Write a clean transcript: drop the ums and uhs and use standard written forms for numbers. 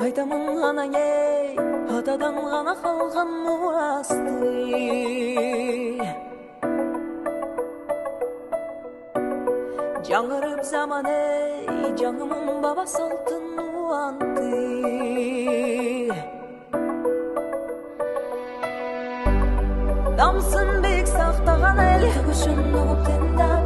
Айтамын ғана ей, атадан ғана қалған мұрасты. Жаңырып заман ей, жаңымын баба салтын уанты. Дамсын бек сақтаған әлі күшін ұғып тенда.